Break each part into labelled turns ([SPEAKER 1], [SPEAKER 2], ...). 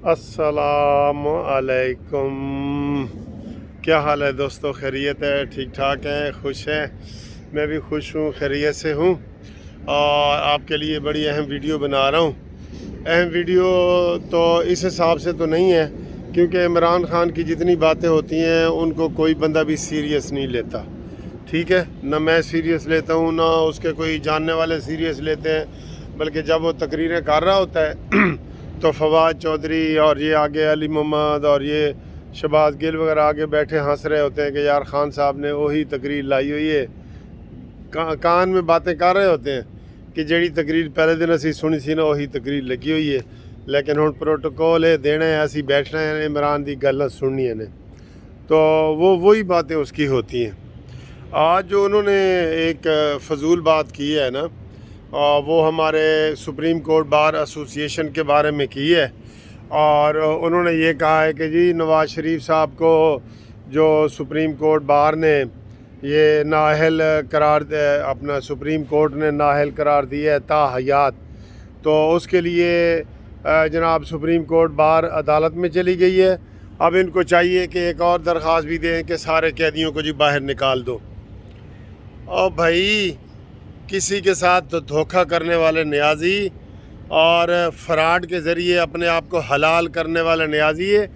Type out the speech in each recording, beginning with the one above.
[SPEAKER 1] अस्सलाम अलैकुम। क्या हाल है दोस्तों? खैरियत है? ठीक ठाक हैं? खुश हैं? मैं भी खुश हूँ, खैरियत से हूँ और आपके लिए बड़ी अहम वीडियो बना रहा हूँ। अहम वीडियो तो इस हिसाब से तो नहीं है क्योंकि इमरान खान की जितनी बातें होती हैं उनको कोई बंदा भी सीरियस नहीं लेता, ठीक है। ना मैं सीरियस लेता हूँ ना उसके कोई जानने वाले सीरियस लेते हैं, बल्कि जब वो तकरीरें कर रहा होता है तो फवाद चौधरी और ये आगे अली मोहम्मद और ये शहबाज गिल वगैरह आगे बैठे हंस रहे होते हैं कि यार खान साहब ने वही तकरीर लाई हुई है। कान में बातें कर रहे होते हैं कि जड़ी तकरीर पहले दिन असी सुनी सी ना वही तकरीर लगी हुई है, लेकिन हुण प्रोटोकॉल है देना है, असी बैठना है इमरान की गल सुननी है ने, तो वो वही बातें उसकी होती हैं। आज जो उन्होंने एक फजूल बात की है ना, वो हमारे सुप्रीम कोर्ट बार एसोसिएशन के बारे में की है और उन्होंने ये कहा है कि जी नवाज़ शरीफ साहब को जो सुप्रीम कोर्ट बार ने ये नाअहल करार अपना सुप्रीम कोर्ट ने नाअहल करार दिया है ताहयात, तो उसके लिए जनाब सुप्रीम कोर्ट बार अदालत में चली गई है। अब इनको चाहिए कि एक और दरख्वास्त भी दें कि सारे कैदियों को जी बाहर निकाल दो। और भाई किसी के साथ तो धोखा करने वाले न्याजी और फ्रॉड के ज़रिए अपने आप को हलाल करने वाले न्याजी है,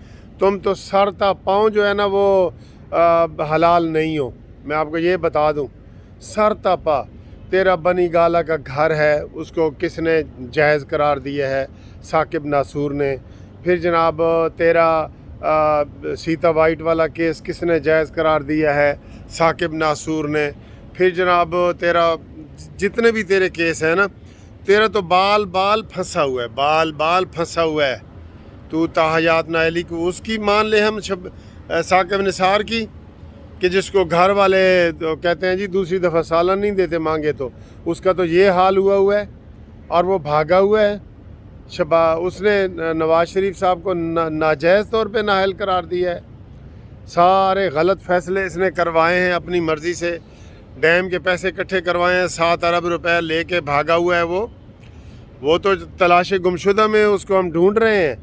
[SPEAKER 1] तुम तो सर ता पाँव जो है ना वो हलाल नहीं हो। मैं आपको ये बता दूं, सर ता पा तेरा बनी गाला का घर है उसको किसने जायज़ करार दिया है? साकिब नासूर ने। फिर जनाब तेरा सीता वाइट वाला केस किसने जायज़ करार दिया है? साकिब नासूर ने। फिर जनाब तेरा जितने भी तेरे केस हैं ना, तेरा तो बाल बाल फंसा हुआ है, बाल बाल फंसा हुआ है। तू ताहयात नाअहली को उसकी मान ले हम साकिब निसार की कि जिसको घर वाले तो कहते हैं जी दूसरी दफ़ा सालन नहीं देते मांगे, तो उसका तो ये हाल हुआ है और वो भागा हुआ है। उसने नवाज़ शरीफ साहब को नाजायज़ तौर पे नाअहल करार दिया है। सारे गलत फ़ैसले इसने करवाए हैं अपनी मर्ज़ी से, डैम के पैसे इकट्ठे करवाए हैं, 7 अरब रुपए लेके भागा हुआ है वो तो तलाश गुमशुदा में उसको हम ढूंढ रहे हैं।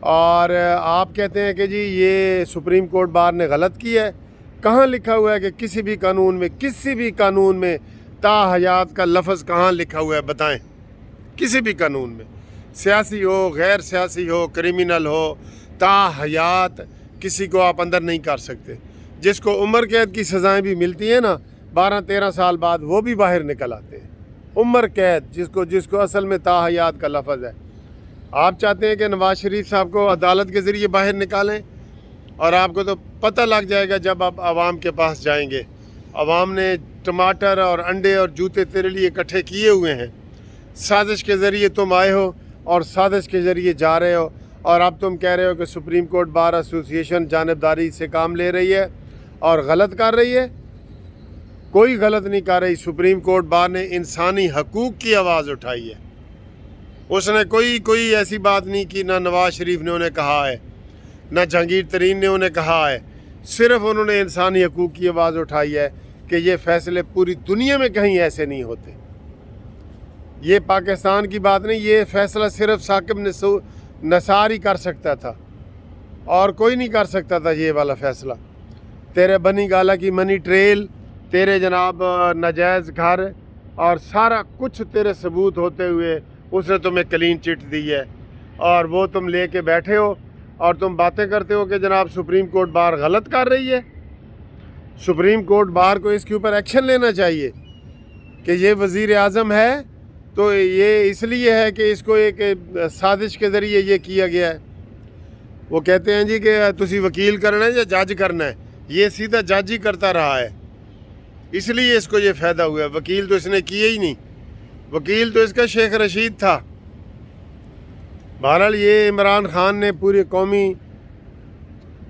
[SPEAKER 1] और आप कहते हैं कि जी ये सुप्रीम कोर्ट बार ने गलत किया है। कहाँ लिखा हुआ है कि किसी भी कानून में ताहयात का लफ्ज़ कहाँ लिखा हुआ है? बताएं। किसी भी कानून में, सियासी हो, गैर सियासी हो, क्रिमिनल हो, ताहयात किसी को आप अंदर नहीं कर सकते। जिसको उम्र कैद की सज़ाएँ भी मिलती हैं ना 12-13 साल बाद, वो भी बाहर निकल आते हैं। उम्र कैद जिसको असल में ताहयात का लफ्ज़ है। आप चाहते हैं कि नवाज़ शरीफ साहब को अदालत के ज़रिए बाहर निकालें, और आपको तो पता लग जाएगा जब आप आवाम के पास जाएंगे। आवाम ने टमाटर और अंडे और जूते तेरे लिए इकट्ठे किए हुए हैं। साजिश के ज़रिए तुम आए हो और साजिश के ज़रिए जा रहे हो, और अब तुम कह रहे हो कि सुप्रीम कोर्ट बार एसोसिएशन जानिबदारी से काम ले रही है और गलत कर रही है। कोई गलत नहीं कर रही। सुप्रीम कोर्ट बार ने इंसानी हकूक़ की आवाज़ उठाई है। उसने कोई ऐसी बात नहीं की, ना नवाज़ शरीफ ने उन्हें कहा है, ना जहांगीर तरीन ने उन्हें कहा है। सिर्फ उन्होंने इंसानी हकूक़ की आवाज़ उठाई है कि ये फ़ैसले पूरी दुनिया में कहीं ऐसे नहीं होते। ये पाकिस्तान की बात नहीं, ये फ़ैसला सिर्फ साकिब निसार ही कर सकता था और कोई नहीं कर सकता था ये वाला फ़ैसला। तेरे बनी गाला की मनी ट्रेल, तेरे जनाब नाजायज़ घर और सारा कुछ तेरे सबूत होते हुए उसने तुम्हें क्लीन चिट दी है, और वो तुम लेके बैठे हो और तुम बातें करते हो कि जनाब सुप्रीम कोर्ट बार गलत कर रही है। सुप्रीम कोर्ट बार को इसके ऊपर एक्शन लेना चाहिए कि ये वज़ीर आज़म है तो ये इसलिए है कि इसको एक साजिश के ज़रिए ये किया गया है। वो कहते हैं जी कि तुसी वकील करना है या जज करना है, ये सीधा जज ही करता रहा है, इसलिए इसको ये फ़ायदा हुआ है। वकील तो इसने किए ही नहीं, वकील तो इसका शेख रशीद था। बहरहाल ये इमरान खान ने पूरे कौमी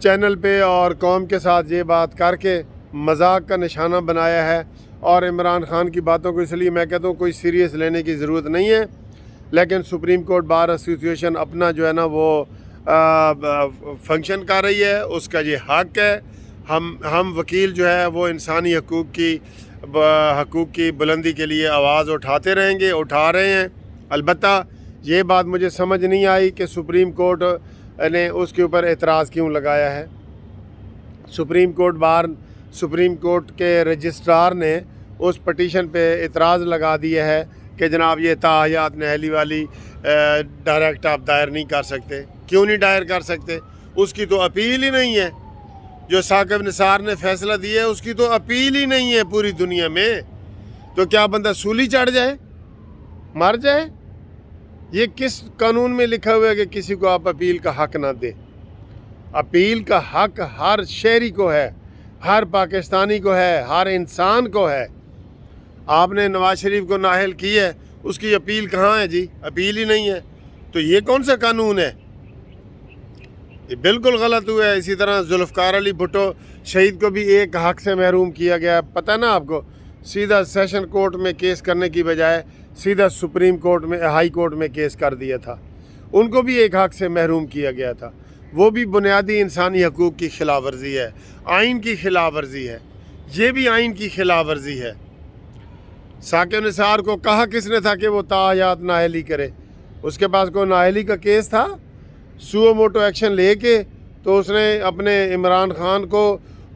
[SPEAKER 1] चैनल पे और कौम के साथ ये बात करके मजाक का निशाना बनाया है, और इमरान खान की बातों को इसलिए मैं कहता हूँ कोई सीरियस लेने की ज़रूरत नहीं है। लेकिन सुप्रीम कोर्ट बार एसोसिएशन अपना जो है ना वो फंक्शन कर रही है, उसका ये हक़ है। हम वकील जो है वो इंसानी हकूक़ की बुलंदी के लिए आवाज़ उठाते रहेंगे, उठा रहे हैं। अलबत्ता ये बात मुझे समझ नहीं आई कि सुप्रीम कोर्ट ने उसके ऊपर एतराज़ क्यों लगाया है। सुप्रीम कोर्ट के रजिस्ट्रार ने उस पटिशन पे एतराज़ लगा दिया है कि जनाब ये ताहयात नहली वाली डायरेक्ट आप दायर नहीं कर सकते। क्यों नहीं दायर कर सकते? उसकी तो अपील ही नहीं है। जो साकिब निसार ने फैसला दिया है उसकी तो अपील ही नहीं है पूरी दुनिया में। तो क्या बंदा सूली चढ़ जाए, मर जाए? ये किस कानून में लिखा हुआ है कि किसी को आप अपील का हक ना दे? अपील का हक हर शहरी को है, हर पाकिस्तानी को है, हर इंसान को है। आपने नवाज शरीफ को नाअहल की है, उसकी अपील कहाँ है जी? अपील ही नहीं है। तो ये कौन सा कानून है? ये बिल्कुल गलत हुआ है। इसी तरह जुल्फ़कार अली भुट्टो शहीद को भी एक हक से महरूम किया गया। पता ना आपको, सीधा सेशन कोर्ट में केस करने की बजाय सीधा सुप्रीम कोर्ट में, हाई कोर्ट में केस कर दिया था। उनको भी एक हक से महरूम किया गया था। वो भी बुनियादी इंसानी हकूक़ की खिलाफ वर्जी है, आइन की खिलाफ वर्जी है। ये भी आइन की खिलाफ वर्जी है। साकिब निसार को कहा किसने था कि वो ताहयात नाअहली करे? उसके पास कोई नाअहली का केस था? सुओ मोटो एक्शन लेके तो उसने अपने इमरान खान को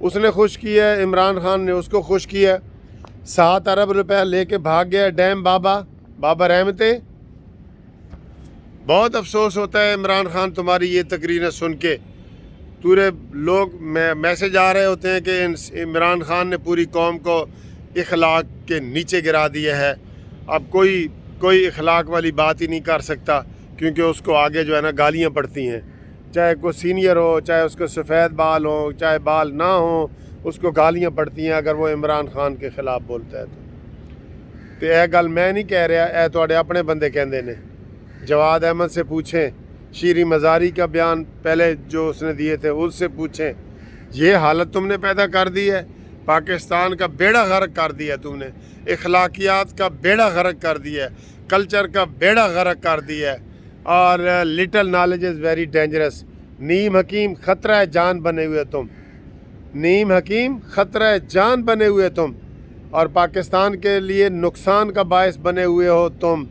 [SPEAKER 1] उसने खुश किया, इमरान खान ने उसको खुश किया। 7 अरब रुपए लेके भाग गया डैम बाबा रहमते। बहुत अफसोस होता है इमरान खान तुम्हारी ये तकरीरें सुन के। पूरे लोग मैसेज आ रहे होते हैं कि इमरान खान ने पूरी कौम को इखलाक के नीचे गिरा दिया है। अब कोई इखलाक वाली बात ही नहीं कर सकता, क्योंकि उसको आगे जो है ना गालियाँ पड़ती हैं। चाहे कोई सीनियर हो, चाहे उसको सफ़ेद बाल हो, चाहे बाल ना हो, उसको गालियाँ पड़ती हैं अगर वो इमरान खान के ख़िलाफ़ बोलता है तो यह गल मैं नहीं कह रहा, यह तुहाडे अपने बंदे कहते ने। जवाद अहमद से पूछें, शीरी मज़ारी का बयान पहले जो उसने दिए थे उससे पूछें। ये हालत तुमने पैदा कर दी है, पाकिस्तान का बेड़ा गर्क कर दिया तुमने, इखलाकियात का बेड़ा गर्क कर दिया, कल्चर का बेड़ा गर्क कर दिया। और little knowledge is very dangerous. नीम हकीम ख़तरा जान बने हुए तुम, नीम हकीम ख़तरा जान बने हुए तुम, और पाकिस्तान के लिए नुकसान का बायस बने हुए हो तुम।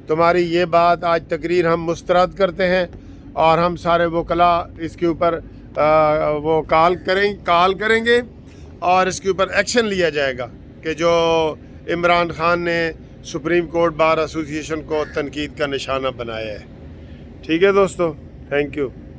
[SPEAKER 1] तुम्हारी ये बात आज तकरीर हम मुस्तरद करते हैं और हम सारे वकला इसके ऊपर वो कॉल करेंगे और इसके ऊपर एक्शन लिया जाएगा कि जो इमरान खान ने सुप्रीम कोर्ट बार एसोसिएशन को तनकीद का निशाना बनाया है। ठीक है दोस्तों, थैंक यू।